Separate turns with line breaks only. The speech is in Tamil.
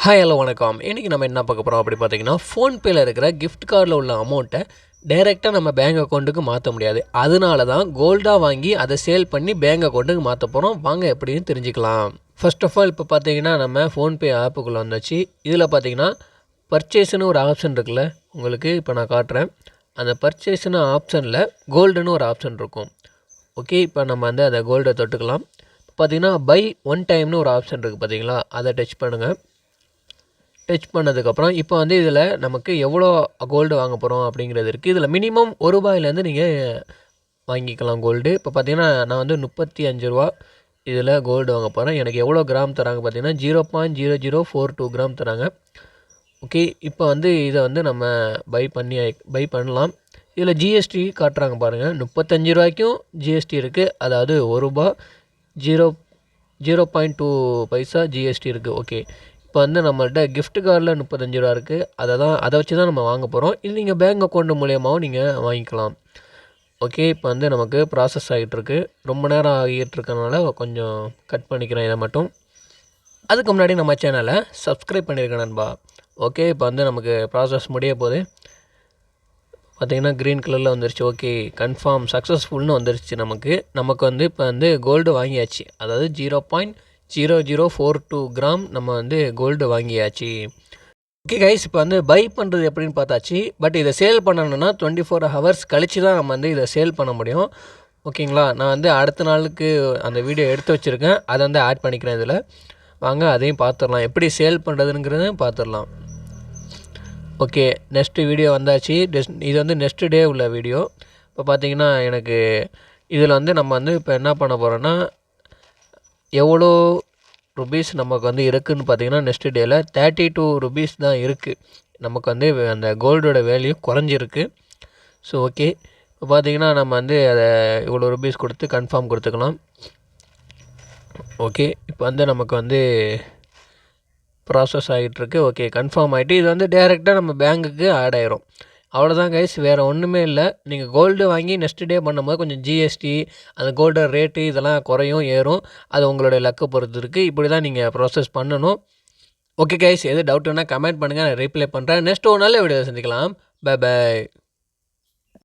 ஹாய் ஹலோ வணக்கம். இன்றைக்கி நம்ம என்ன பார்க்க போகிறோம் அப்படி பார்த்தீங்கன்னா, ஃபோன்பேயில் இருக்கிற கிஃப்ட் கார்டில் உள்ள அமௌண்ட்டை டைரெக்டாக நம்ம பேங்க் அக்கௌண்ட்டுக்கு மாற்ற முடியாது. அதனால தான் கோல்டாக வாங்கி அதை சேல் பண்ணி பேங்க் அக்கௌண்ட்டுக்கு மாற்ற போகிறோம். வாங்க எப்படின்னு தெரிஞ்சுக்கலாம். ஃபர்ஸ்ட் ஆஃப் ஆல் இப்போ பார்த்தீங்கன்னா நம்ம ஃபோன்பே ஆப்புக்குள்ளே வந்தாச்சு. இதில் பார்த்தீங்கன்னா பர்ச்சேஸ்னு ஒரு ஆப்ஷன் இருக்குல்ல, உங்களுக்கு இப்போ நான் காட்டுறேன். அந்த பர்ச்சேஸ்னு ஆப்ஷனில் கோல்டுன்னு ஒரு ஆப்ஷன் இருக்கும். ஓகே, இப்போ நம்ம வந்து அதை கோல்டை தொட்டுக்கலாம். பார்த்தீங்கன்னா பை ஒன் டைம்னு ஒரு ஆப்ஷன் இருக்குது பார்த்தீங்களா, அதை டச் பண்ணுங்கள். டச் பண்ணதுக்கப்புறம் இப்போ வந்து இதில் நமக்கு எவ்வளோ கோல்டு வாங்க போகிறோம் அப்படிங்கிறது இருக்குது. இதில் மினிமம் ரூபாயிலேருந்து நீங்கள் வாங்கிக்கலாம் கோல்டு. இப்போ பார்த்தீங்கன்னா நான் வந்து ரூ. 35 இதில் கோல்டு வாங்க போகிறேன். எனக்கு எவ்வளோ கிராம் தராங்க பார்த்தீங்கன்னா 0.0042 கிராம் தராங்க. ஓகே, இப்போ வந்து இதை வந்து நம்ம பை பண்ணலாம். இதில் ஜிஎஸ்டி காட்டுறாங்க பாருங்கள். ரூ. 35 ஜிஎஸ்டி இருக்குது. அதாவது ரூ. 0.2 பைசா ஜிஎஸ்டி இருக்குது. ஓகே, இப்போ வந்து நம்மள்ட்ட கிஃப்ட் கார்டில் ரூ. 35 இருக்குது. அதை வச்சு தான் நம்ம வாங்க போகிறோம். இது நீங்கள் பேங்க் அக்கௌண்ட் மூலியமாகவும் நீங்கள் வாங்கிக்கலாம். ஓகே, இப்போ வந்து நமக்கு ப்ராசஸ் ஆகிட்டுருக்கு. ரொம்ப நேரம் ஆகிட்டுருக்கனால கொஞ்சம் கட் பண்ணிக்கிறேன் இதை மட்டும். அதுக்கு முன்னாடி நம்ம சேனலை சப்ஸ்கிரைப் பண்ணியிருக்கேன் நண்பா. ஓகே, இப்போ வந்து நமக்கு ப்ராசஸ் முடிய போகுது. பார்த்திங்கன்னா க்ரீன் கலரில் வந்துருச்சு. ஓகே, கன்ஃபார்ம் சக்ஸஸ்ஃபுல்னு வந்துருச்சு. நமக்கு வந்து இப்போ வந்து கோல்டு வாங்கியாச்சு. அதாவது 0.0042 கிராம் நம்ம வந்து கோல்டு வாங்கியாச்சு. ஓகே கைஸ், இப்போ வந்து பை பண்ணுறது எப்படின்னு பார்த்தாச்சு. பட் இதை சேல் பண்ணணுன்னா 24 ஹவர்ஸ் கழித்து தான் நம்ம வந்து இதை சேல் பண்ண முடியும். ஓகேங்களா, நான் வந்து அடுத்த நாளுக்கு அந்த வீடியோ எடுத்து வச்சுருக்கேன். அதை வந்து ஆட் பண்ணிக்கிறேன் இதில். வாங்க அதையும் பார்த்துடலாம், எப்படி சேல் பண்ணுறதுங்கிறதையும் பார்த்துடலாம். ஓகே, நெக்ஸ்ட்டு வீடியோ வந்தாச்சு. இது வந்து நெக்ஸ்ட் டே உள்ள வீடியோ. இப்போ பார்த்தீங்கன்னா எனக்கு இதில் வந்து நம்ம வந்து இப்போ என்ன பண்ண போகிறோன்னா, எவ்வளோ ருபீஸ் நமக்கு வந்து இருக்குதுன்னு பார்த்தீங்கன்னா நெக்ஸ்ட் டேயில் 32 ருபீஸ் தான் இருக்குது. நமக்கு வந்து அந்த கோல்டோட வேல்யூ குறைஞ்சிருக்கு. ஸோ ஓகே, இப்போ பார்த்தீங்கன்னா நம்ம வந்து அதை இவ்வளோ ருபீஸ் கொடுத்து கன்ஃபார்ம் கொடுத்துக்கலாம். ஓகே, இப்போ வந்து நமக்கு வந்து ப்ராசஸ் ஆகிட்டுருக்கு. ஓகே, கன்ஃபார்ம் ஆகிட்டு இது வந்து டேரெக்டாக நம்ம பேங்க்குக்கு ஆட் ஆயிரும். அவ்வளோதான் கைஸ், வேறு ஒன்றுமே இல்லை. நீங்கள் கோல்டு வாங்கி நெக்ஸ்ட் டே பண்ணும்போது கொஞ்சம் ஜிஎஸ்டி, அந்த கோல்டு ரேட்டு இதெல்லாம் குறையும் ஏறும். அது உங்களுடைய லக்கை பொறுத்து இருக்குது. இப்படி தான் நீங்கள் ப்ராசஸ் பண்ணணும். ஓகே கைஸ், எது டவுட்டுன்னா கமெண்ட் பண்ணுங்கள், நான் ரீப்ளை பண்ணுறேன். நெக்ஸ்ட் ஒரு நல்ல வீடியோ சந்திக்கலாம். Bye by.